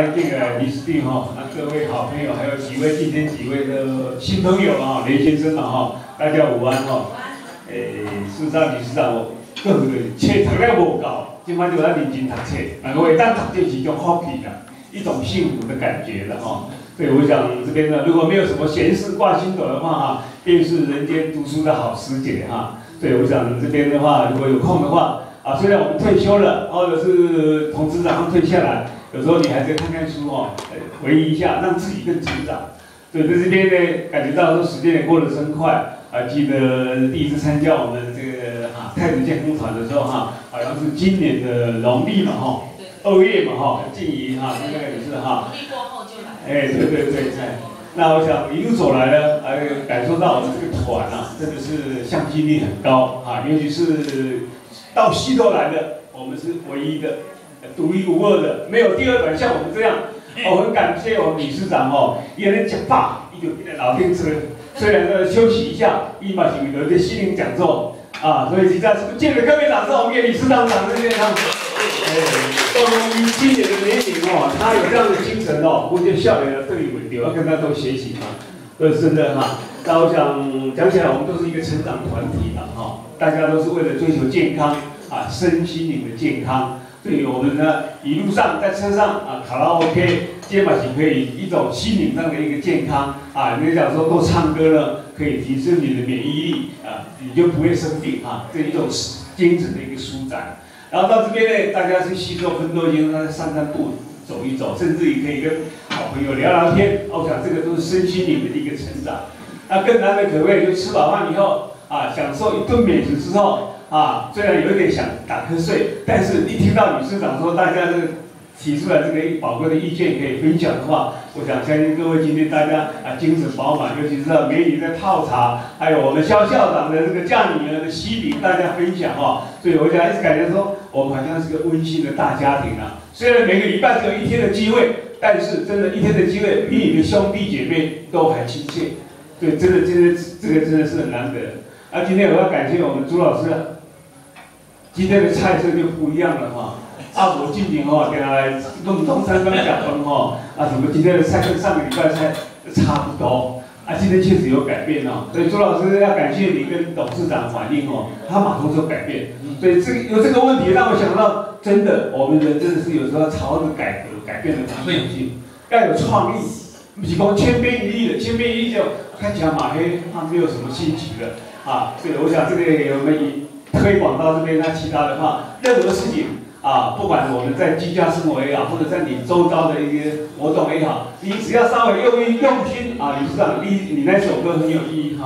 这个理事定哈，那各位好朋友，还有今天几位的新朋友啊，雷先生哈，大家午安哈。事实上理事长我各个册读了无够，今摆就在认真读册，那个会当读就是一种福气啦，一种幸福的感觉了哈。所以我想这边呢，如果没有什么闲事挂心头的话哈，便是人间读书的好时节哈。所以我想这边的话，如果有空的话啊，虽然我们退休了，或者是从职场上退下来。 有时候你还是看看书哦，回忆一下，让自己更成长。所以在这边呢，感觉到说时间也过得真快啊！记得第一次参加我们这个太子健康团的时候好像是今年的农历嘛2月嘛静怡大概也是农历过后就来。对。那我想一路走来呢，感受到我们这个团真的是向心力很高尤其是到溪头来的，我们是唯一的。 独一无二的，没有第二团像我们这样。我很感谢我们理事长也能讲罢，伊就变成老天车。虽然说休息一下，伊嘛是有一个心灵讲座所以现在是不是借着各位掌声，我们给理事长掌声鼓励他。关于今年的年龄他有这样的精神我就笑脸对你们要跟他多学习真的那我想讲起来，我们都是一个成长团体大家都是为了追求健康身心灵的健康。 所以我们呢，一路上在车上卡拉 OK， 肩膀是可以一种心灵上的一个健康你讲说多唱歌呢，可以提升你的免疫力你就不会生病这一种精神的一个舒展。然后到这边呢，大家是吸收很多营养，散散步，走一走，甚至于可以跟好朋友聊聊天。我想这个都是身心灵的一个成长。那更难的可谓就吃饱饭以后享受一顿美食之后。 虽然有点想打瞌睡，但是一听到理事长说大家这个提出来这个宝贵的意见可以分享的话，我想相信各位今天大家精神饱满，尤其是美女在泡茶，还有我们肖校长的这个嫁女儿的喜饼，大家分享所以我想一直感觉说我们好像是个温馨的大家庭虽然每个礼拜只有1天的机会，但是真的1天的机会比你的兄弟姐妹都还亲切，对，真的这个真的是很难得。今天我要感谢我们朱老师。 今天的菜色就不一样了我近前跟他来弄中餐刚讲分怎么今天的菜跟上个礼拜菜差不多今天确实有改变所以朱老师要感谢你跟董事长反映他马上就改变，所以有这个问题让我想到，真的我们人真的是有时候要朝着改革改变的方向去，要有创意，不是说千篇一律的，千篇一律就看起来马黑没有什么新奇的所以我想这个我们以。 推广到这边，那其他的话，任何事情不管我们在居家生活也好，或者在你周遭的一些活动也好，你只要稍微用心理事长，你那首歌很有意义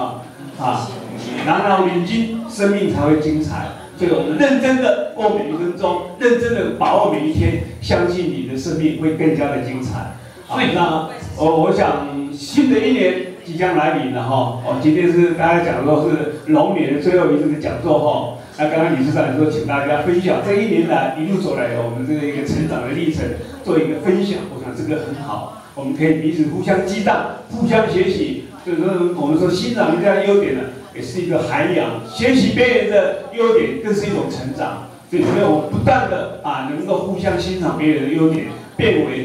朗朗领金，生命才会精彩。所以我们认真的过每一分钟，认真的把握每一天，相信你的生命会更加的精彩。所以呢，我想新的一年。 即将来临了今天是大家讲说是龙年的最后一次的讲座那刚刚理事长说，请大家分享这1年来一路走来的我们这个一个成长的历程，做一个分享。我想这个很好，我们可以彼此互相激荡，互相学习。所以说，我们说欣赏人家的优点呢，也是一个涵养；学习别人的优点，更是一种成长。所以，我们不断的能够互相欣赏别人的优点。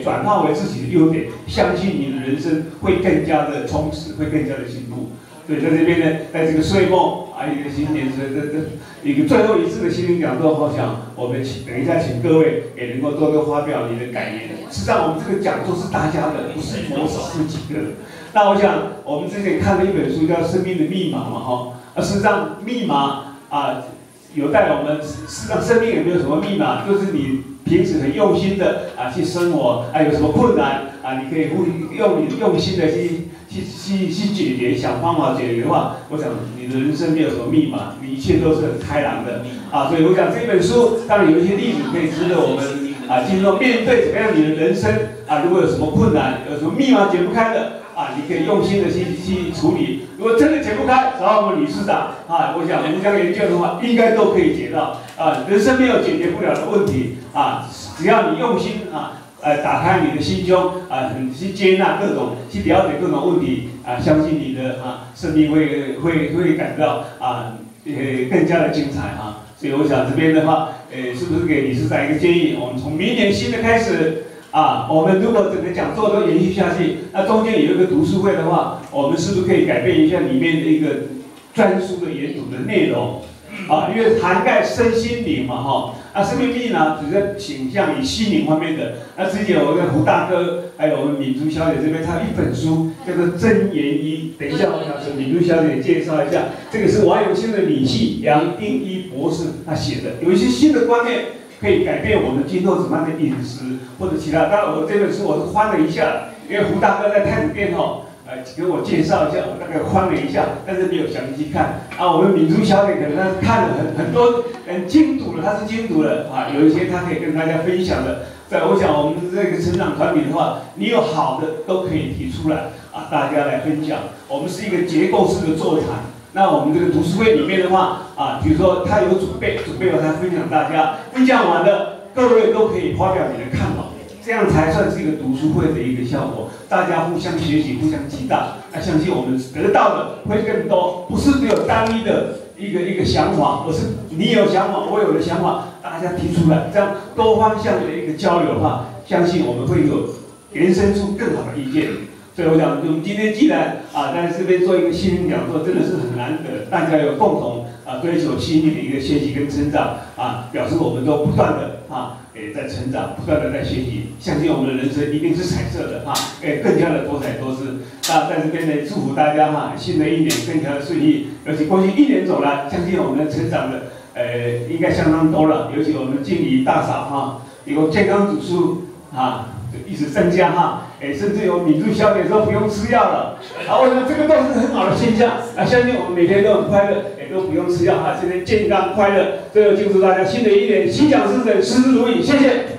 转化为自己的优点，相信你的人生会更加的充实，会更加的进步。所以在这边呢，在这个岁末一个新年一个最后一次的心灵讲座，我想我们等一下请各位也能够多多发表你的感言。实际上，我们这个讲座是大家的，不是我少数几个。那我想我们之前看了一本书叫《生命的密码》事实上密码有待我们事实上生命也没有什么密码，就是你。 平时很用心的去生活，有什么困难你可以用心的去解决，想方法解决的话，我想你的人生没有什么密码，你一切都是很开朗的所以我想这本书当然有一些例子可以值得我们进入面对怎么样你的人生如果有什么困难，有什么密码解不开的你可以用心的去处理。如果真的解不开，找我们理事长我想我们这样研究的话，应该都可以解到人生没有解决不了的问题只要你用心打开你的心胸去接纳各种，去了解各种问题相信你的生命会感到更加的精彩所以我想这边的话，是不是给理事长一个建议？我们从明年新的开始我们如果整个讲座都延续下去，那中间有一个读书会的话，我们是不是可以改变一下里面的一个专书的研读的内容？因为涵盖身心灵嘛，生命力呢，只是倾向于心灵方面的。那之前我跟胡大哥，还有我们敏珠小姐这边，他有一本书叫做《真言一》。等一下，我想请敏珠小姐介绍一下，这个是王永庆的女婿杨定一博士他写的，有一些新的观念可以改变我们今后怎么样的饮食或者其他。当然，我这本书我是翻了一下，因为胡大哥在太子店给我介绍一下，我大概翻了一下，但是没有详细看。我们敏珠小姐可能她看了很多精读了，她是精读了有一些她可以跟大家分享的。我想我们这个成长团体的话，你有好的都可以提出来大家来分享。我们是一个结构式的座谈。那我们这个读书会里面的话比如说他有准备了，他分享大家，分享完了，各位都可以发表你的看法。这样才算是一个读书会的一个效果，大家互相学习，互相激荡。相信我们得到的会更多，不是只有单一的一个想法，而是你有想法，我有的想法，大家提出来，这样多方向的一个交流的话，相信我们会有延伸出更好的意见。所以我想，我们今天既然在这边做一个心灵讲座，真的是很难得，大家有共同追求心灵的一个学习跟成长表示我们都不断的也在成长，不断的在学习，相信我们的人生一定是彩色的更加的多彩多姿。在这边呢，祝福大家新的一年更加的顺利。尤其过去一年走来，相信我们的成长的应该相当多了。尤其我们敬礼大嫂有健康指数一直增加甚至有敏珠小姐说不用吃药了我想这个都是很好的现象相信我们每天都很快乐，也都不用吃药今天健康快乐。最后祝福大家新的一年心想事成，事事如意，谢谢。